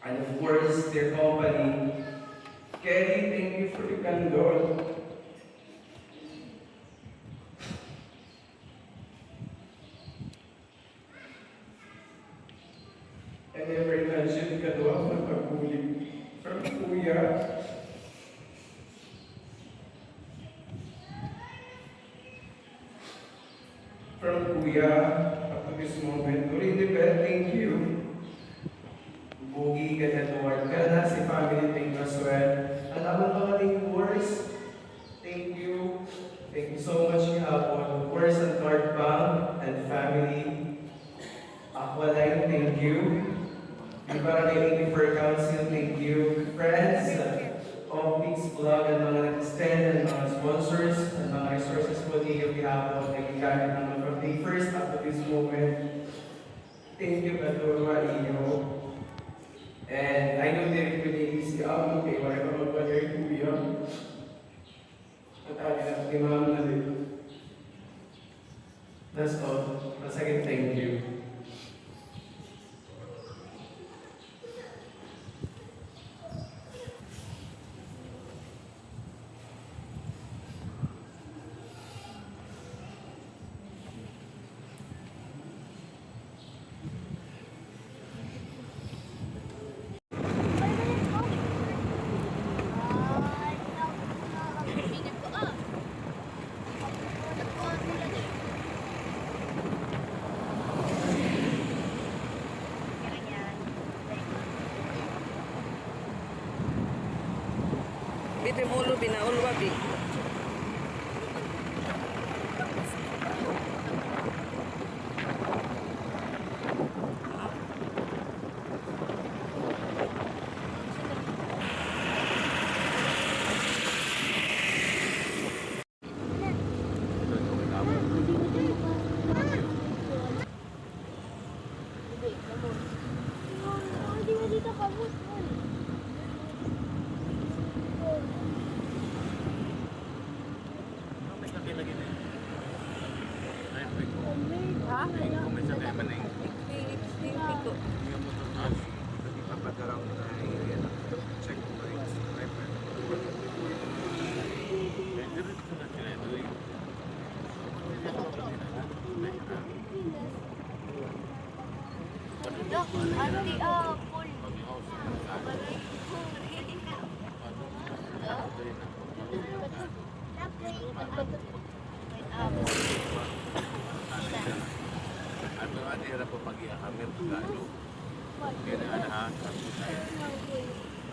And of course, their company. Kelly, thank you for the candor. And never mentioned kadawa ng pagbulit from Kuya. From Kuya, up to this moment. During the bed, thank you. Boogie, and Edward. Kaya si family, thank you as well. At ako mga neighbors, thank you. Thank you so much, Hapon. Of course, and Card Bank and family. Aqualine, thank you. Ibarangay for Council, thank you. Friends, Optics Vlog, and mga nag-extend, and mga sponsors, and mga resources po niyo, Hapon, nag-igamit naman from the first up to this moment. Thank you, Katurwa, iyo. And I know that really si Amo kay wala pa magpagay kuya. At ali na kay ma'am na din. That's all. Once again, thank you. Bibi mulu binaul wabi. Anti apple. Ato ati ra po pag-iakamit galo. Kaya ana ako tayo.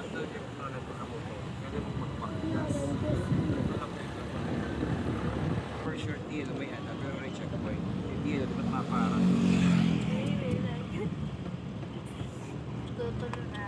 Ato di ko na ko amo. Kaya mo magpakitas. For sure deal may ana pero rin check point. Deal dapat maparang. Tutulo na.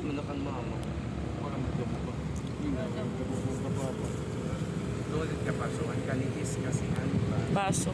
Menekan mama. Orang macam apa? Doon ka pasukan kalitis kasi ano ba? Baso.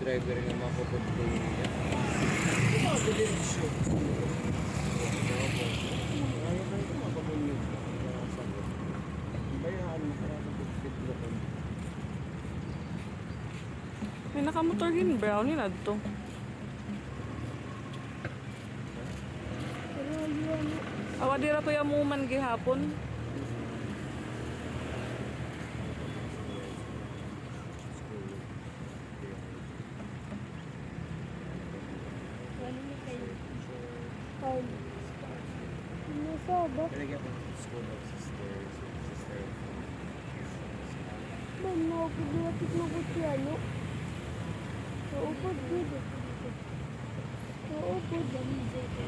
Driver yang mapupunto niya. May nakamotor din brown yun adto. Awa dira ko yamuman gihapon. ba? Nilagyan ko ng school of sisters, sister. Man, nakapagluwapit na ko siya, no? Naupod dito. Naupod dami dito.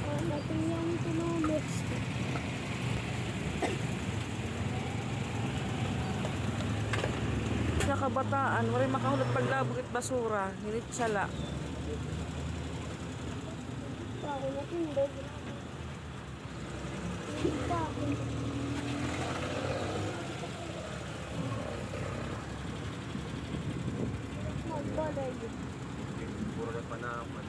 Ang natin yung tunulit. Sa kabataan, wala makahulog paglabog at basura. Hinitsala. Ako natindog. Hindi pa ako. Magbalay. Puro na panaman.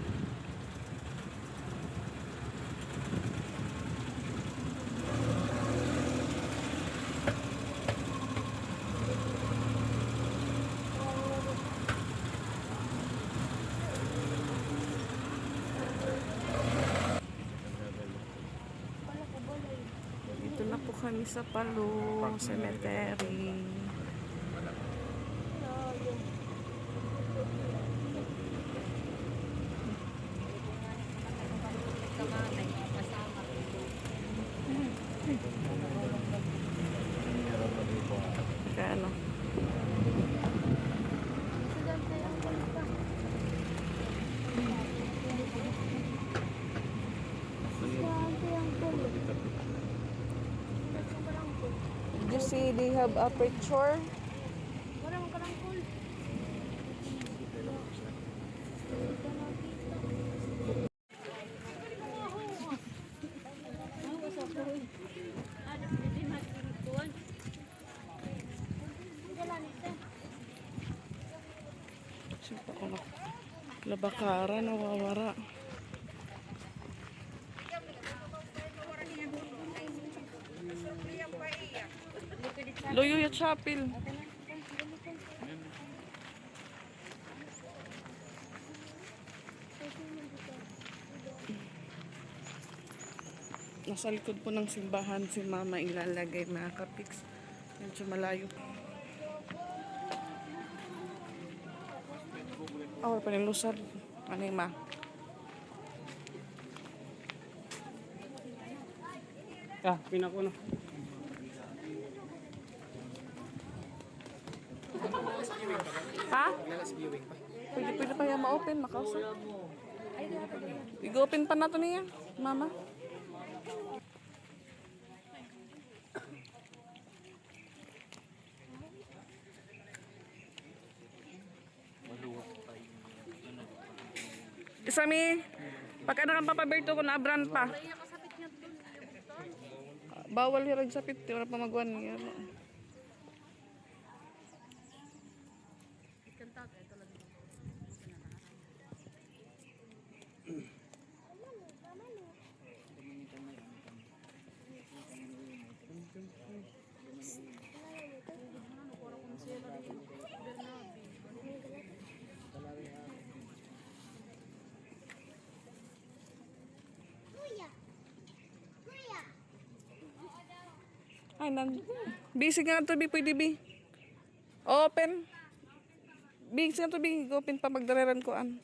Wala ka balay. Dito na po kami sa Palo Cemetery. Layo. Kaya ano. Sigante ang kalpa. Sigante ang kalpa. Did you see they have aperture? Walang karangkol. Siyempre ko na. Labakara, nawawara. Loyo ya chapel. Nasa likod po ng simbahan si Mama ilalagay mga kapiks. Medyo malayo. Oh, wala pa rin lusad. Ano yung ma? Pinako na. Ha? Pwede pa yan ma-open, makausap. I-open pa na to niya, Mama. Isami, pagka nakapapaberto ko na brand pa. Bawal hirag sa pit, wala pa magwan niya. Kuya. Kuya. Ay, busy nga to, pwede be. Open. Busy nga to, open pa magdareran ko an.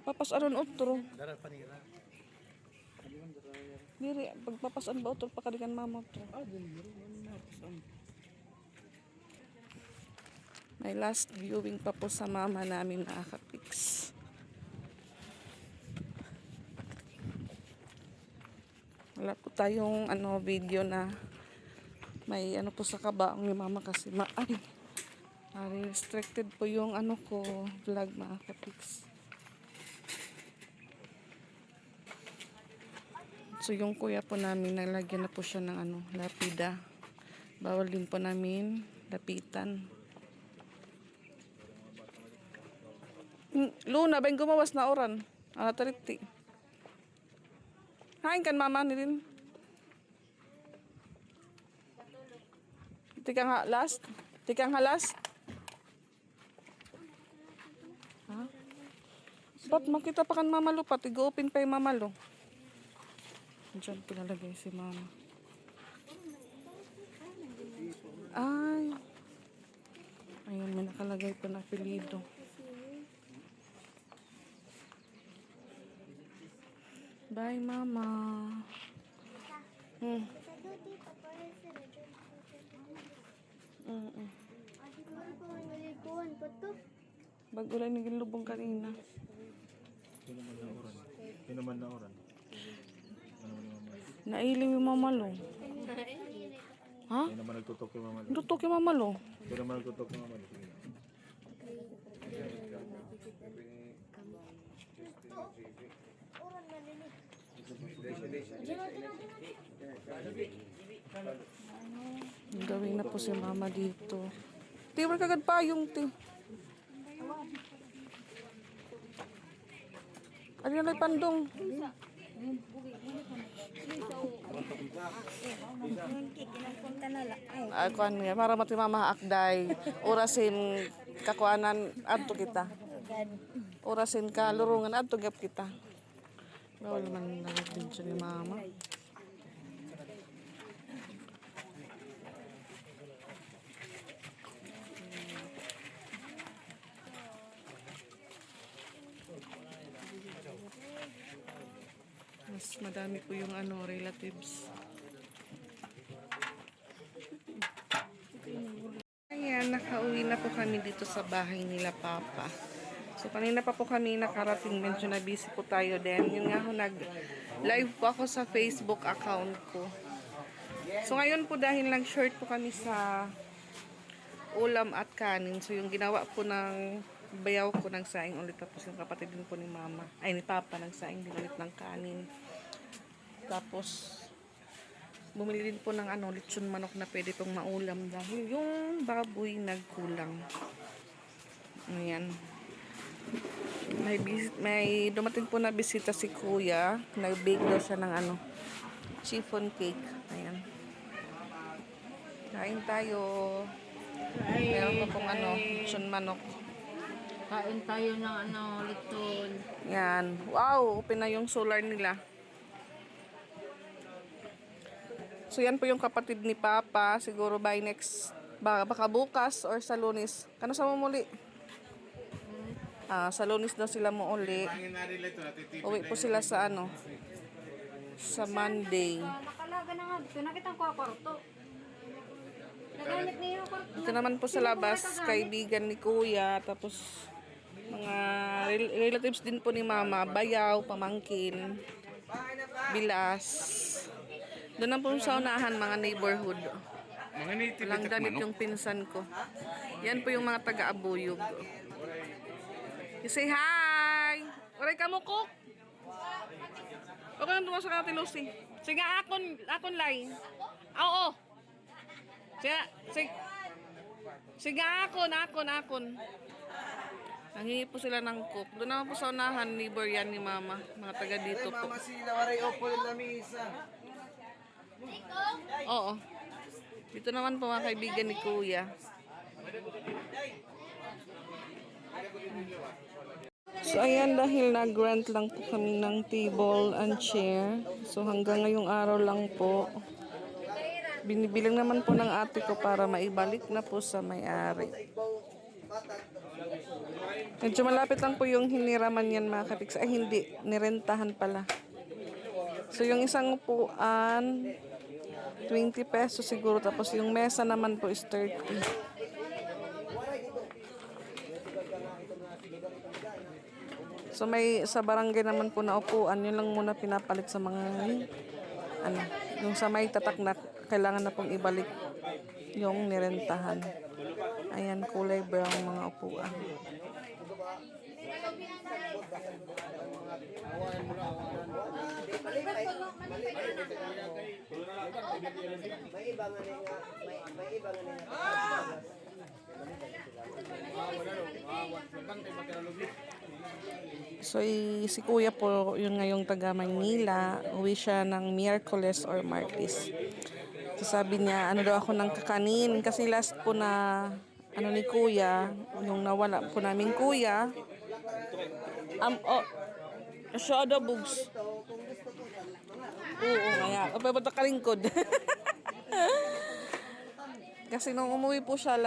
Papasan otro. Dara panira. Diri, pagpapasan ba otro, pakadikan mama otro. May last viewing pa po sa mama namin na kapiks. Wala po tayong video na may po sa kabaong ni mama kasi restricted po yung ko vlog mga kapiks. So yung kuya po namin nalagyan na po siya ng lapida. Bawal din po namin lapitan. Luna, ba yung gumawas na oran? Tariti. Hain kan mama ni rin. Tikang halas. Ha? Ba't makita pa kan mamalo pa? Tigo-open pa yung mamalo. Diyan pinalagay si mama. nakalagay pa na apelido. Bye, Mama. Hmm. Bagulay na ginlubong kanina. Pinaman na oran. Nailiw yung mamalo. Ha? Hindi naman nagtutok yung mama. Tutok yung mamalo. Hindi naman nagtutok yung mama. Gawin na po si Mama dito. Tiwar kagad pa yung ti. Ano na pandong? Ako ano para mati Mama akday. Orasin kakuanan adto kita. Orasin ka lurungan adto gap kita. Bawal man nagdin siya ni Mama. Mas madami po yung relatives. Ayan, nakauwi na po kami dito sa bahay nila Papa. So kanina pa po kami nakarating, medyo na busy po tayo din. Yun nga ho, nag-live po ako sa Facebook account ko. So ngayon po dahil lang short po kami sa ulam at kanin. So yung ginawa po ng bayaw ko ng saing ulit, tapos yung kapatid din po ni Mama, ay ni Papa ng saing din ulit ng kanin. Tapos bumili din po ng lechon manok na pwede pong maulam dahil yung baboy nagkulang. Ayan. May dumating po na bisita si Kuya. Nag-bake daw siya ng chiffon cake. Ayan. Kain tayo. Meron pa pong lechon manok. Kain tayo ng lechon. Yan. Wow, open na yung solar nila. So yan po yung kapatid ni Papa. Siguro by next, baka bukas or sa Lunes. Kano sa mo muli? Sa Lunes daw sila mo uli. Uwi po sila sa sa Monday. Nakalaga na nga dito. Nakita ko ang kwarto. Nagamit niyo yung kwarto. Ito naman po sa labas, kaibigan ni Kuya. Tapos mga relatives din po ni Mama. Bayaw, pamangkin, bilas. Doon na po sa unahan, mga neighborhood. Mga native Walang damit yung pinsan ko. Yan po yung mga taga-abuyog. You say hi! Oray ka mo, cook! Okay lang tumasok ka natin, Lucy. Sige, akon lay. Oo. Sige, akon. Nangingi po sila ng cook. Doon naman po sa unahan, neighbor yan ni Mama. Mga taga dito po. Mama sila, waray opol na misa. Oo. Dito naman po mga kaibigan ni Kuya. So ayan, dahil nag-rent lang po kami ng table and chair. So hanggang ngayong araw lang po. Binibilang naman po ng ate ko para maibalik na po sa may-ari. Medyo malapit lang po yung hiniraman yan mga kapiks. Ay hindi, nirentahan pala. So yung isang upuan, 20 pesos siguro. Tapos yung mesa naman po is 30. So may sa barangay naman po na upuan, yun lang muna pinapalit sa mga yung sa may tatak na kailangan na pong ibalik yung nirentahan. Ayan, kulay brown mga upuan. So si Kuya po, yun ngayong taga Maynila, uwi siya ng Miyerkules or Martes. So sabi niya, daw ako ng kakanin kasi last po na ni Kuya, yung nawala po namin Kuya. Siya daw bugs. Oo, kaya. Pabata ka lingkod. Kasi nung umuwi po siya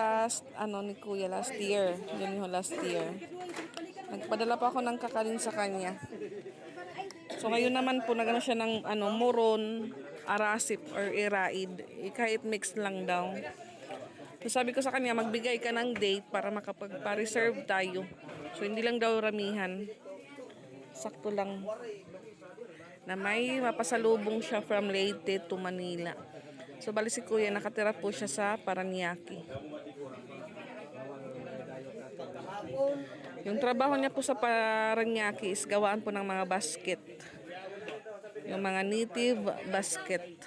ni Kuya last year. Yun yung last year. Nagpadala pa ako ng kakanin sa kanya. So ngayon naman po nagano siya ng moron, arasip or iraid. Kahit mix lang daw. So sabi ko sa kanya, magbigay ka ng date para makapagpa-reserve tayo. So hindi lang daw ramihan. Sakto lang na may mapasalubong siya from Leyte to Manila. So bali si Kuya nakatira po siya sa Paranaque. Yung trabaho niya po sa Paranaque is gawaan po ng mga basket. Yung mga native basket.